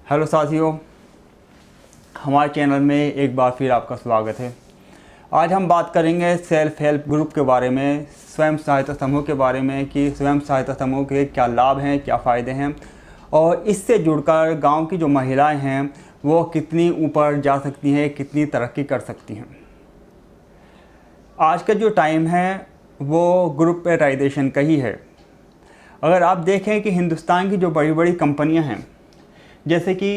Hello साथियों, हमारे channel में एक बार फिर आपका स्वागत है। आज हम बात करेंगे सेल्फ हेल्प ग्रुप के बारे में, स्वयं सहायता समूह के बारे में कि स्वयं सहायता समूह के क्या लाभ हैं, क्या फ़ायदे हैं और इससे जुड़कर गांव की जो महिलाएं हैं वो कितनी ऊपर जा सकती हैं, कितनी तरक्की कर सकती हैं। आज का जो टाइम है वो ग्रुपराइजेशन का ही है। अगर आप देखें कि हिंदुस्तान की जो बड़ी बड़ी कंपनियां हैं, जैसे कि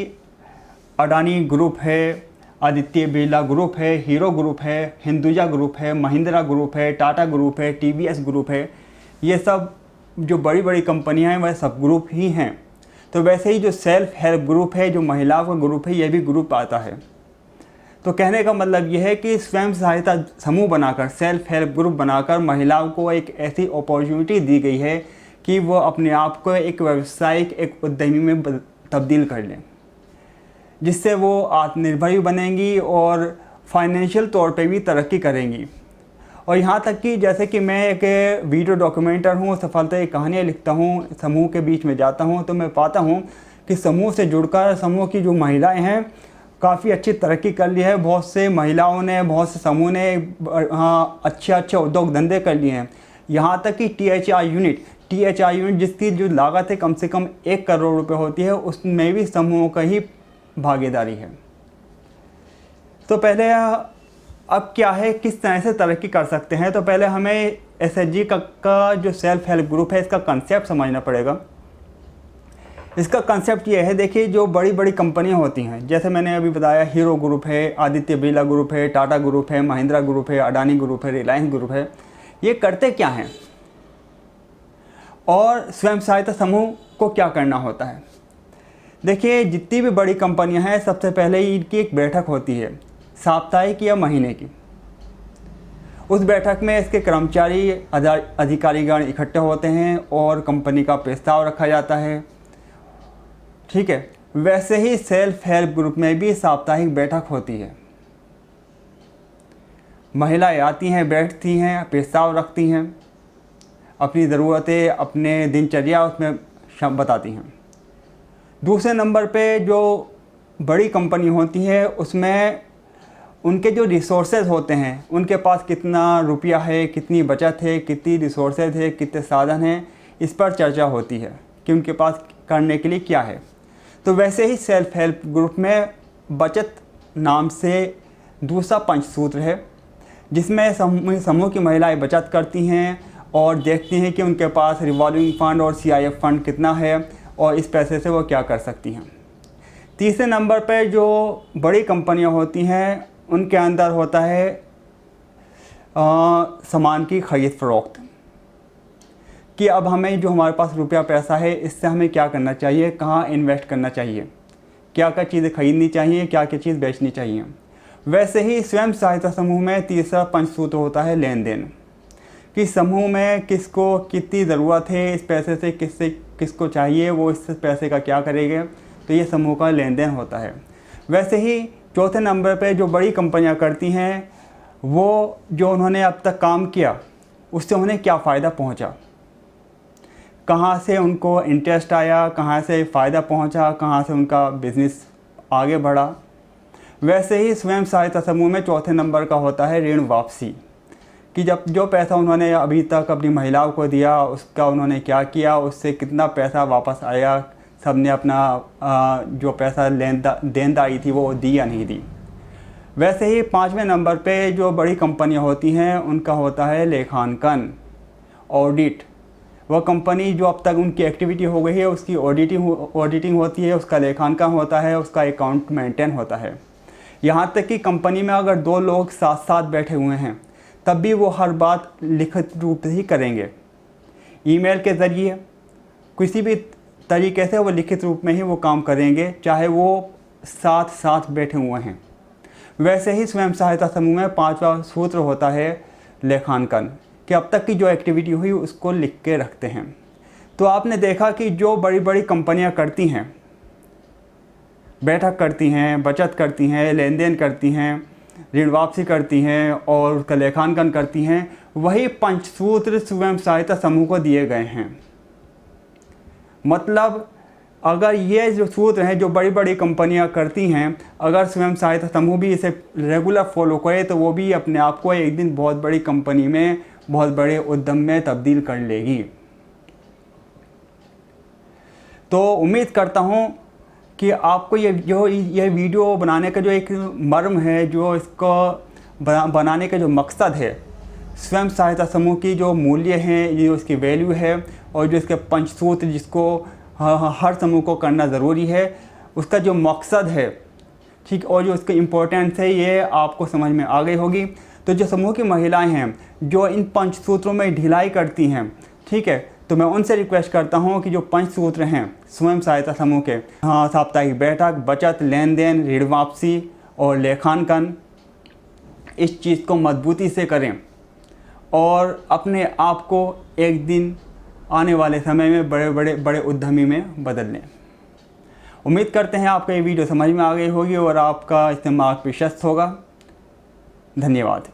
अडानी ग्रुप है, आदित्य बिरला ग्रुप है, हीरो ग्रुप है, हिंदुजा ग्रुप है, महिंद्रा ग्रुप है, टाटा ग्रुप है, टीवीएस ग्रुप है, ये सब जो बड़ी बड़ी कंपनियां हैं वह सब ग्रुप ही हैं। तो वैसे ही जो सेल्फ हेल्प ग्रुप है, जो महिलाओं का ग्रुप है, यह भी ग्रुप आता है। तो कहने का मतलब यह है कि स्वयं सहायता समूह बनाकर, सेल्फ हेल्प ग्रुप बनाकर महिलाओं को एक ऐसी अपॉर्चुनिटी दी गई है कि वो अपने आप को एक व्यावसायिक, एक उद्यमी में तब्दील कर लें, जिससे वो आत्मनिर्भर भी बनेंगी और फाइनेंशियल तौर पे भी तरक्की करेंगी। और यहाँ तक कि जैसे कि मैं एक वीडियो डॉक्यूमेंटर हूँ, सफलता की कहानियाँ लिखता हूँ, समूह के बीच में जाता हूँ, तो मैं पाता हूँ कि समूह से जुड़कर समूह की जो महिलाएं हैं काफ़ी अच्छी तरक्की कर ली है। बहुत से महिलाओं ने, बहुत से समूह ने अच्छे उद्योग धंधे कर लिए हैं। यहाँ तक कि टीएचआई यूनिट जिसकी जो लागत है कम से कम 1 करोड़ रुपए होती है, उसमें भी समूहों का ही भागीदारी है। तो पहले अब क्या है, किस तरह से तरक्की कर सकते हैं, तो पहले हमें एसएचजी का जो सेल्फ हेल्प ग्रुप है इसका कंसेप्ट समझना पड़ेगा। इसका कंसेप्ट ये है, देखिए जो बड़ी बड़ी कंपनियां होती हैं, जैसे मैंने अभी बताया हीरो ग्रुप है, आदित्य बिरला ग्रुप है, टाटा ग्रुप है, महिंद्रा ग्रुप है, अडानी ग्रुप है, रिलायंस ग्रुप है, ये करते क्या हैं और स्वयं सहायता समूह को क्या करना होता है। देखिए जितनी भी बड़ी कंपनियां हैं, सबसे पहले इनकी एक बैठक होती है, साप्ताहिक या महीने की। उस बैठक में इसके कर्मचारी, अधिकारीगण इकट्ठे होते हैं और कंपनी का प्रस्ताव रखा जाता है। ठीक है, वैसे ही सेल्फ हेल्प ग्रुप में भी साप्ताहिक बैठक होती है। महिलाएं आती हैं, बैठती हैं, प्रस्ताव रखती हैं, अपनी ज़रूरतें, अपने दिनचर्या उसमें बताती हैं। दूसरे नंबर पे जो बड़ी कंपनी होती है उसमें उनके जो रिसोर्सेज होते हैं, उनके पास कितना रुपया है, कितनी बचत है, कितनी रिसोर्सेज है, कितने साधन हैं, इस पर चर्चा होती है कि उनके पास करने के लिए क्या है। तो वैसे ही सेल्फ हेल्प ग्रुप में बचत नाम से दूसरा पंचसूत्र है, जिसमें समूह की महिलाएं बचत करती हैं और देखती हैं कि उनके पास रिवॉल्विंग फ़ंड और सीआईएफ फंड कितना है और इस पैसे से वो क्या कर सकती हैं। तीसरे नंबर पर जो बड़ी कंपनियां होती हैं उनके अंदर होता है सामान की खरीद फरोख्त, कि अब हमें जो हमारे पास रुपया पैसा है इससे हमें क्या करना चाहिए, कहाँ इन्वेस्ट करना चाहिए, क्या क्या चीज़ें खरीदनी चाहिए, क्या क्या चीज़ बेचनी चाहिए। वैसे ही स्वयं सहायता समूह में तीसरा पंचसूत्र होता है लेन देन, कि समूह में किसको कितनी ज़रूरत है, इस पैसे से किसको चाहिए, वो इस पैसे का क्या करेंगे। तो ये समूह का लेन देन होता है। वैसे ही चौथे नंबर पे जो बड़ी कंपनियां करती हैं, वो जो उन्होंने अब तक काम किया उससे उन्हें क्या फ़ायदा पहुंचा, कहाँ से उनको इंटरेस्ट आया, कहाँ से फ़ायदा पहुंचा, कहाँ से उनका बिज़नेस आगे बढ़ा। वैसे ही स्वयं सहायता समूह में चौथे नंबर का होता है ऋण वापसी, कि जब जो पैसा उन्होंने अभी तक अपनी महिलाओं को दिया उसका उन्होंने क्या किया, उससे कितना पैसा वापस आया, सबने अपना जो पैसा देनदारी थी वो दी या नहीं दी। वैसे ही पाँचवें नंबर पे जो बड़ी कंपनियां होती हैं उनका होता है लेखांकन, ऑडिट। वह कंपनी जो अब तक उनकी एक्टिविटी हो गई है उसकी ऑडिटिंग होती है, उसका लेखांकन होता है, उसका अकाउंट मेंटेन होता है। यहाँ तक कि कंपनी में अगर 2 लोग साथ साथ बैठे हुए हैं तब भी वो हर बात लिखित रूप से ही करेंगे, ईमेल के ज़रिए, किसी भी तरीके से वो लिखित रूप में ही वो काम करेंगे, चाहे वो साथ साथ बैठे हुए हैं। वैसे ही स्वयं सहायता समूह में 5वां सूत्र होता है लेखांकन, कि अब तक की जो एक्टिविटी हुई उसको लिख के रखते हैं। तो आपने देखा कि जो बड़ी बड़ी कंपनियां करती हैं, बैठक करती हैं, बचत करती हैं, लेन देन करती हैं, ऋण वापसी करती हैं और उसका लेखांकन करती हैं, वही पंचसूत्र स्वयं सहायता समूह को दिए गए हैं। मतलब अगर ये जो सूत्र हैं जो बड़ी बड़ी कंपनियां करती हैं, अगर स्वयं सहायता समूह भी इसे रेगुलर फॉलो करे तो वो भी अपने आप को एक दिन बहुत बड़ी कंपनी में, बहुत बड़े उद्यम में तब्दील कर लेगी। तो उम्मीद करता हूँ कि आपको ये वीडियो बनाने का जो एक मर्म है, जो इसको बनाने का जो मकसद है, स्वयं सहायता समूह की जो मूल्य हैं, जो इसकी वैल्यू है और जो इसके पंचसूत्र जिसको हर समूह को करना ज़रूरी है, उसका जो मकसद है, ठीक, और जो उसकी इम्पोर्टेंस है, ये आपको समझ में आ गई होगी। तो जो समूह की महिलाएं हैं जो इन पंचसूत्रों में ढिलाई करती हैं, ठीक है, तो मैं उनसे रिक्वेस्ट करता हूं कि जो पंचसूत्र हैं स्वयं सहायता समूह के, साप्ताहिक बैठक, बचत, लेन देन, ऋण वापसी और लेखांकन, इस चीज़ को मजबूती से करें और अपने आप को एक दिन आने वाले समय में बड़े उद्यमी में बदल लें। उम्मीद करते हैं आपको ये वीडियो समझ में आ गई होगी और आपका इस्तेमाल प्रशस्त होगा। धन्यवाद।